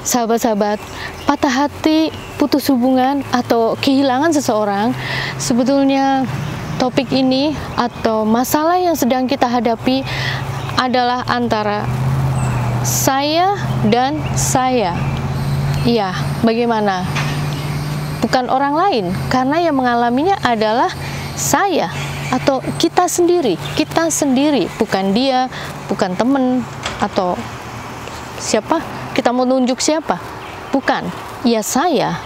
sahabat-sahabat, patah hati, putus hubungan, atau kehilangan seseorang, sebetulnya topik ini atau masalah yang sedang kita hadapi adalah antara saya dan saya. Iya, bagaimana? Bukan orang lain, karena yang mengalaminya adalah saya atau kita sendiri, bukan dia, bukan teman atau siapa, kita mau nunjuk siapa, bukan, ya saya.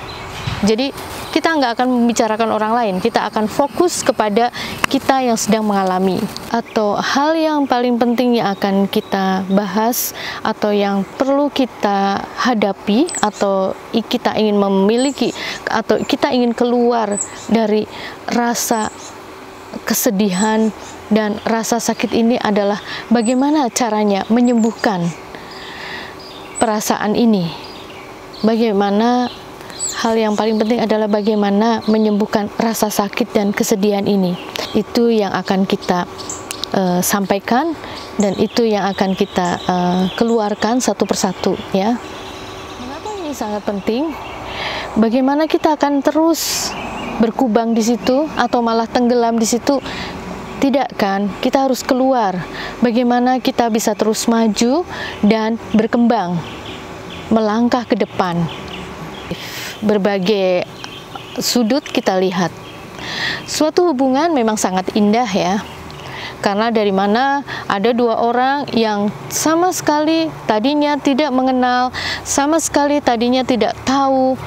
Jadi kita nggak akan membicarakan orang lain, kita akan fokus kepada kita yang sedang mengalami. Atau hal yang paling penting yang akan kita bahas atau yang perlu kita hadapi atau kita ingin memiliki atau kita ingin keluar dari rasa kesedihan dan rasa sakit ini adalah bagaimana caranya menyembuhkan perasaan ini. Bagaimana hal yang paling penting adalah bagaimana menyembuhkan rasa sakit dan kesedihan ini. Itu yang akan kita sampaikan dan itu yang akan kita keluarkan satu persatu, ya. Mengapa ini sangat penting? Bagaimana kita akan terus berkubang di situ atau malah tenggelam di situ? Tidak kan? Kita harus keluar. Bagaimana kita bisa terus maju dan berkembang, melangkah ke depan. Berbagai sudut kita lihat. Suatu hubungan memang sangat indah, ya. Karena dari mana ada dua orang yang sama sekali tadinya tidak mengenal, sama sekali tadinya tidak tahu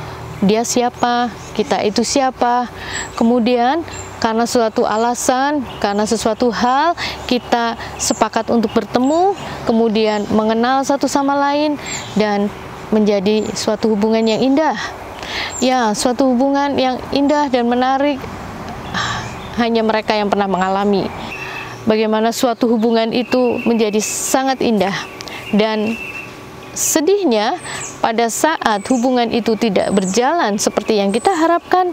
dia siapa, kita itu siapa. Kemudian karena suatu alasan, karena sesuatu hal, kita sepakat untuk bertemu, kemudian mengenal satu sama lain dan menjadi suatu hubungan yang indah. Ya, suatu hubungan yang indah dan menarik hanya mereka yang pernah mengalami. Bagaimana suatu hubungan itu menjadi sangat indah, dan sedihnya pada saat hubungan itu tidak berjalan seperti yang kita harapkan,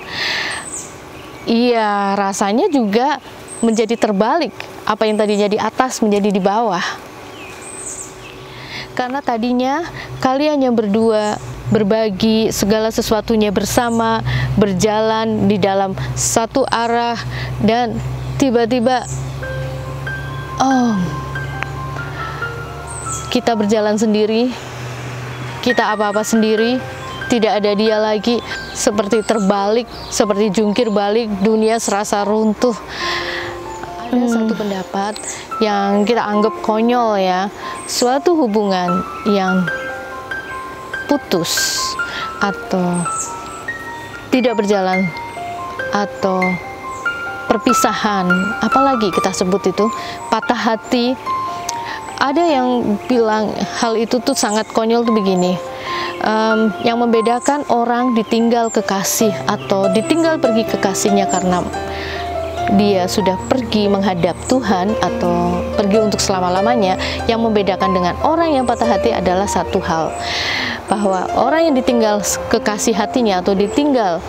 iya, rasanya juga menjadi terbalik. Apa yang tadinya di atas menjadi di bawah. Karena tadinya kalian yang berdua berbagi segala sesuatunya bersama, berjalan di dalam satu arah, dan tiba-tiba kita berjalan sendiri, kita apa-apa sendiri, tidak ada dia lagi, seperti terbalik, seperti jungkir balik, dunia serasa runtuh. Ada satu pendapat yang kita anggap konyol, ya, suatu hubungan yang putus atau tidak berjalan atau perpisahan, apalagi kita sebut itu patah hati. Ada yang bilang hal itu tuh sangat konyol tuh begini, yang membedakan orang ditinggal kekasih atau ditinggal pergi kekasihnya karena dia sudah pergi menghadap Tuhan atau pergi untuk selama-lamanya. Yang membedakan dengan orang yang patah hati adalah satu hal, bahwa orang yang ditinggal kekasih hatinya atau ditinggal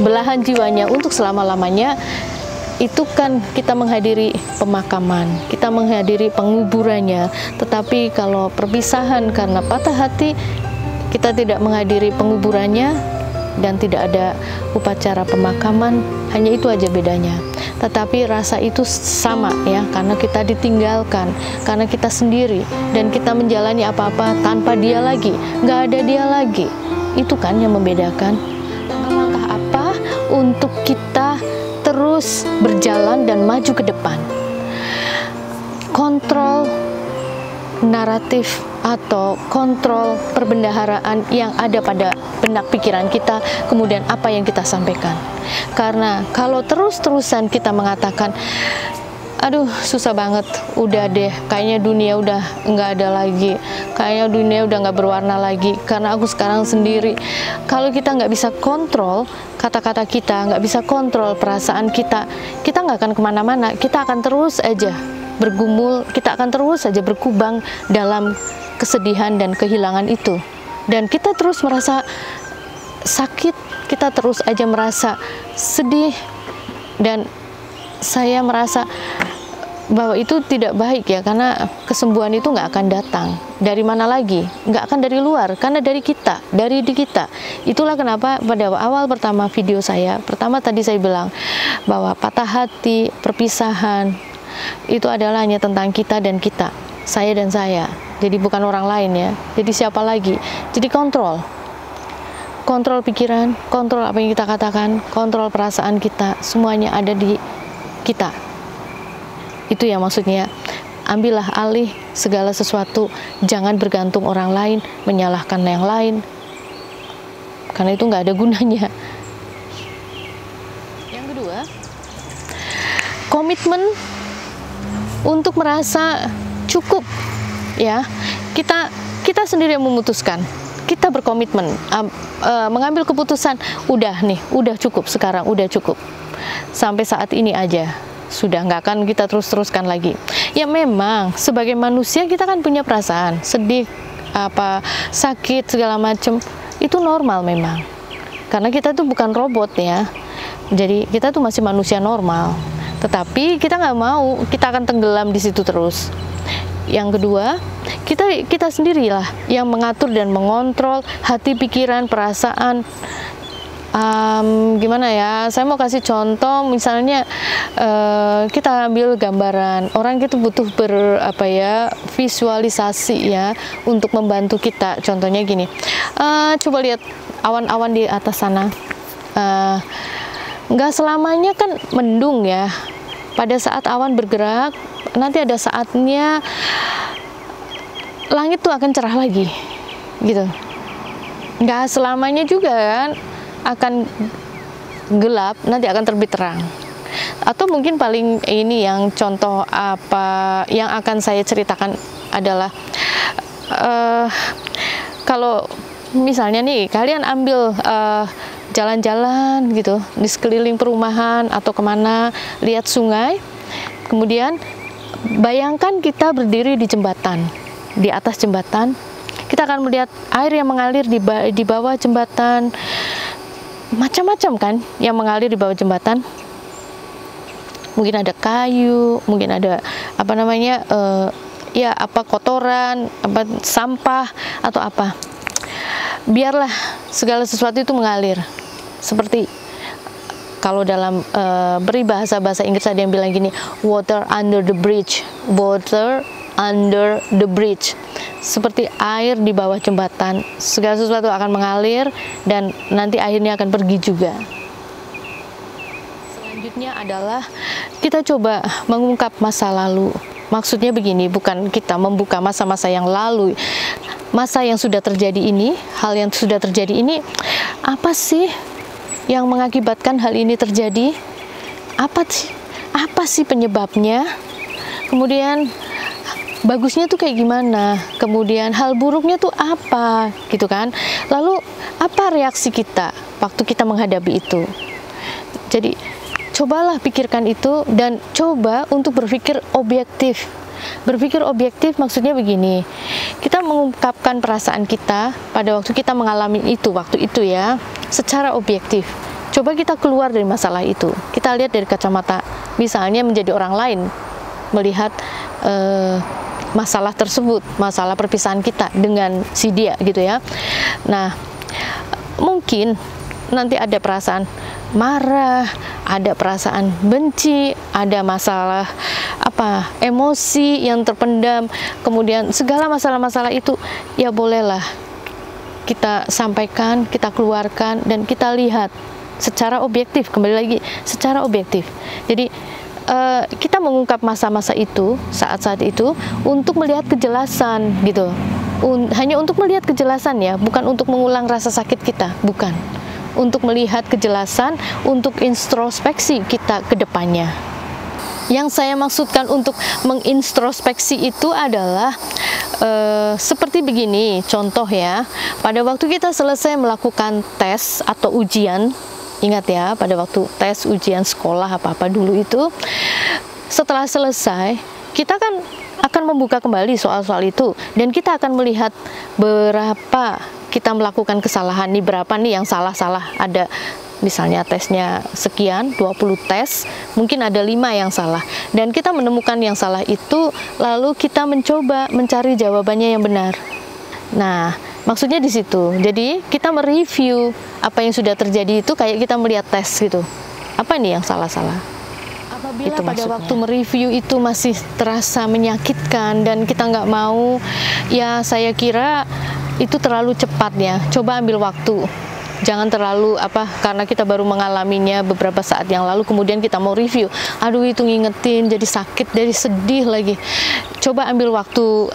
belahan jiwanya untuk selama-lamanya, itu kan kita menghadiri pemakaman, kita menghadiri penguburannya. Tetapi kalau perpisahan karena patah hati, kita tidak menghadiri penguburannya dan tidak ada upacara pemakaman, hanya itu aja bedanya. Tetapi rasa itu sama, ya, karena kita ditinggalkan, karena kita sendiri dan kita menjalani apa-apa tanpa dia lagi, nggak ada dia lagi. Itu kan yang membedakan. Langkah apa untuk kita terus berjalan dan maju ke depan? Kontrol naratif atau kontrol perbendaharaan yang ada pada benak pikiran kita, kemudian apa yang kita sampaikan. Karena kalau terus-terusan kita mengatakan, aduh susah banget, udah deh, kayaknya dunia udah nggak ada lagi, kayaknya dunia udah nggak berwarna lagi, karena aku sekarang sendiri. Kalau kita nggak bisa kontrol kata-kata kita, nggak bisa kontrol perasaan kita, kita nggak akan kemana-mana, kita akan terus aja bergumul, kita akan terus saja berkubang dalam kesedihan dan kehilangan itu. Dan kita terus merasa sakit, kita terus aja merasa sedih, dan saya merasa bahwa itu tidak baik ya, karena kesembuhan itu nggak akan datang dari mana lagi, nggak akan dari luar, karena dari kita, dari diri kita. Itulah kenapa pada awal pertama video saya, pertama tadi saya bilang bahwa patah hati, perpisahan itu adalah hanya tentang kita dan kita, saya dan saya, jadi bukan orang lain ya, jadi siapa lagi. Jadi kontrol pikiran, kontrol apa yang kita katakan, kontrol perasaan kita, semuanya ada di kita. Itu ya maksudnya, ambillah alih segala sesuatu, jangan bergantung orang lain, menyalahkan yang lain, karena itu nggak ada gunanya. Yang kedua, komitmen untuk merasa cukup ya. Kita sendiri yang memutuskan, kita berkomitmen mengambil keputusan, udah nih, udah cukup sekarang, udah cukup sampai saat ini aja, sudah nggak akan kita terus-teruskan lagi. Ya memang sebagai manusia kita kan punya perasaan sedih, sakit segala macam, itu normal memang, karena kita tuh bukan robot ya, jadi kita tuh masih manusia normal. Tetapi kita nggak mau, kita akan tenggelam di situ terus. Yang kedua, kita sendirilah yang mengatur dan mengontrol hati, pikiran, perasaan. Gimana ya, saya mau kasih contoh, misalnya kita ambil gambaran, orang itu butuh visualisasi ya untuk membantu kita. Contohnya gini, coba lihat awan-awan di atas sana, nggak selamanya kan mendung ya. Pada saat awan bergerak, nanti ada saatnya langit tuh akan cerah lagi gitu. Nggak selamanya juga kan akan gelap, nanti akan terbit terang. Atau mungkin paling ini yang contoh apa yang akan saya ceritakan adalah kalau misalnya nih kalian ambil jalan-jalan gitu di sekeliling perumahan atau kemana, lihat sungai, kemudian bayangkan kita berdiri di jembatan, di atas jembatan, kita akan melihat air yang mengalir di bawah jembatan, macam-macam kan yang mengalir di bawah jembatan. Mungkin ada kayu, mungkin ada kotoran, sampah atau apa. Biarlah segala sesuatu itu mengalir. Seperti kalau dalam bahasa Inggris ada yang bilang gini, water under the bridge, water under the bridge. Seperti air di bawah jembatan, segala sesuatu akan mengalir dan nanti akhirnya akan pergi juga. Selanjutnya adalah kita coba mengungkap masa lalu. Maksudnya begini, bukan kita membuka masa-masa yang lalu, masa yang sudah terjadi ini, hal yang sudah terjadi ini, apa sih yang mengakibatkan hal ini terjadi? Apa sih penyebabnya? Kemudian bagusnya tuh kayak gimana? Kemudian hal buruknya tuh apa? Gitu kan? Lalu apa reaksi kita waktu kita menghadapi itu? Jadi cobalah pikirkan itu dan coba untuk berpikir objektif. Berpikir objektif maksudnya begini, kita mengungkapkan perasaan kita pada waktu kita mengalami itu, waktu itu ya, secara objektif. Coba kita keluar dari masalah itu, kita lihat dari kacamata, misalnya menjadi orang lain, melihat masalah tersebut, masalah perpisahan kita dengan si dia gitu ya. Nah, mungkin nanti ada perasaan marah, ada perasaan benci, ada masalah emosi yang terpendam, kemudian segala masalah-masalah itu ya bolehlah kita sampaikan, kita keluarkan, dan kita lihat secara objektif. Kembali lagi, secara objektif. Jadi kita mengungkap masa-masa itu, saat-saat itu, untuk melihat kejelasan gitu, hanya untuk melihat kejelasan ya, bukan untuk mengulang rasa sakit kita, bukan, untuk melihat kejelasan, untuk introspeksi kita ke depannya. Yang saya maksudkan untuk mengintrospeksi itu adalah seperti begini, contoh ya, pada waktu kita selesai melakukan tes atau ujian, ingat ya, pada waktu tes ujian sekolah apa-apa dulu itu, setelah selesai, kita kan akan membuka kembali soal-soal itu, dan kita akan melihat berapa kita melakukan kesalahan nih, berapa nih yang salah-salah, ada Misalnya tesnya sekian, 20 tes, mungkin ada 5 yang salah. Dan kita menemukan yang salah itu, lalu kita mencoba mencari jawabannya yang benar. Nah, maksudnya di situ. Jadi, kita mereview apa yang sudah terjadi itu kayak kita melihat tes gitu. Apa nih yang salah-salah? Apabila itu pada waktu mereview itu masih terasa menyakitkan dan kita nggak mau, ya saya kira itu terlalu cepat ya. Coba ambil waktu. Jangan terlalu karena kita baru mengalaminya beberapa saat yang lalu, kemudian kita mau review, aduh itu ngingetin jadi sakit, jadi sedih lagi. Coba ambil waktu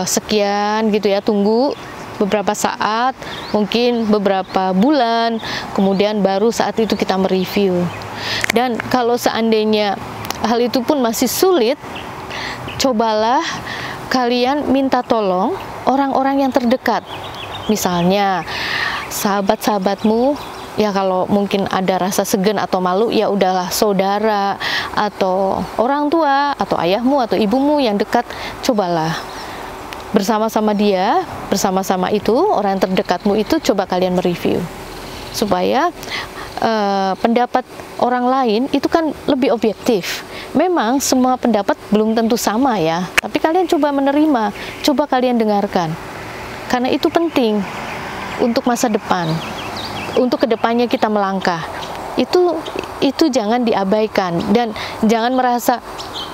sekian gitu ya, tunggu beberapa saat, mungkin beberapa bulan, kemudian baru saat itu kita mereview. Dan kalau seandainya hal itu pun masih sulit, cobalah kalian minta tolong orang-orang yang terdekat. Misalnya sahabat-sahabatmu, ya kalau mungkin ada rasa segan atau malu, ya udahlah saudara atau orang tua atau ayahmu atau ibumu yang dekat, cobalah bersama-sama dia, bersama-sama itu orang terdekatmu itu, coba kalian mereview supaya pendapat orang lain itu kan lebih objektif. Memang semua pendapat belum tentu sama ya, tapi kalian coba menerima, coba kalian dengarkan, karena itu penting untuk masa depan, untuk kedepannya kita melangkah. Itu jangan diabaikan dan jangan merasa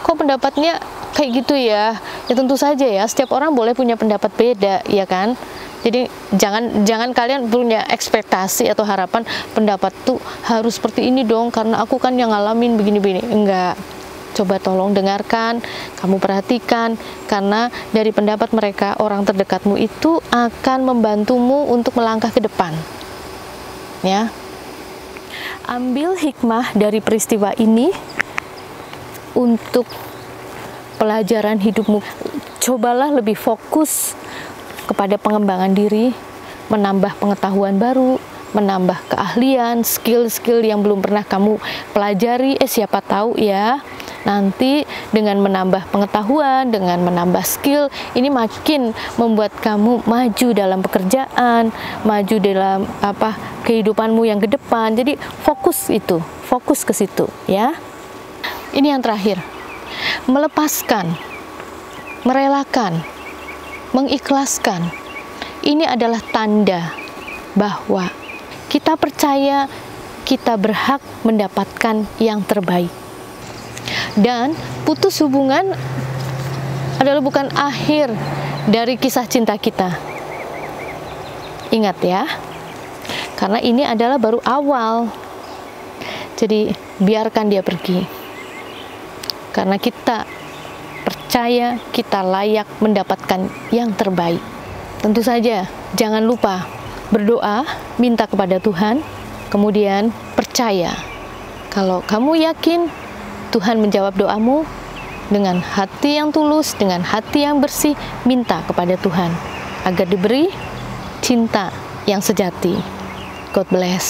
kok pendapatnya kayak gitu ya. Ya tentu saja ya, setiap orang boleh punya pendapat beda, ya kan? Jadi jangan kalian punya ekspektasi atau harapan pendapat tuh harus seperti ini dong karena aku kan yang ngalamin begini-begini. Enggak. Coba tolong dengarkan, kamu perhatikan, karena dari pendapat mereka, orang terdekatmu itu akan membantumu untuk melangkah ke depan. Ya, ambil hikmah dari peristiwa ini untuk pelajaran hidupmu. Cobalah lebih fokus kepada pengembangan diri, menambah pengetahuan baru, menambah keahlian, skill-skill yang belum pernah kamu pelajari. Siapa tahu ya, nanti dengan menambah pengetahuan, dengan menambah skill, ini makin membuat kamu maju dalam pekerjaan, maju dalam kehidupanmu yang ke depan. Jadi fokus ke situ ya. Ini yang terakhir, melepaskan, merelakan, mengikhlaskan. Ini adalah tanda bahwa kita percaya kita berhak mendapatkan yang terbaik. Dan putus hubungan adalah bukan akhir dari kisah cinta kita. Ingat ya, karena ini adalah baru awal. Jadi biarkan dia pergi. Karena kita percaya kita layak mendapatkan yang terbaik. Tentu saja, jangan lupa berdoa, minta kepada Tuhan, kemudian percaya. Kalau kamu yakin Tuhan menjawab doamu, dengan hati yang tulus, dengan hati yang bersih, minta kepada Tuhan agar diberi cinta yang sejati. God bless.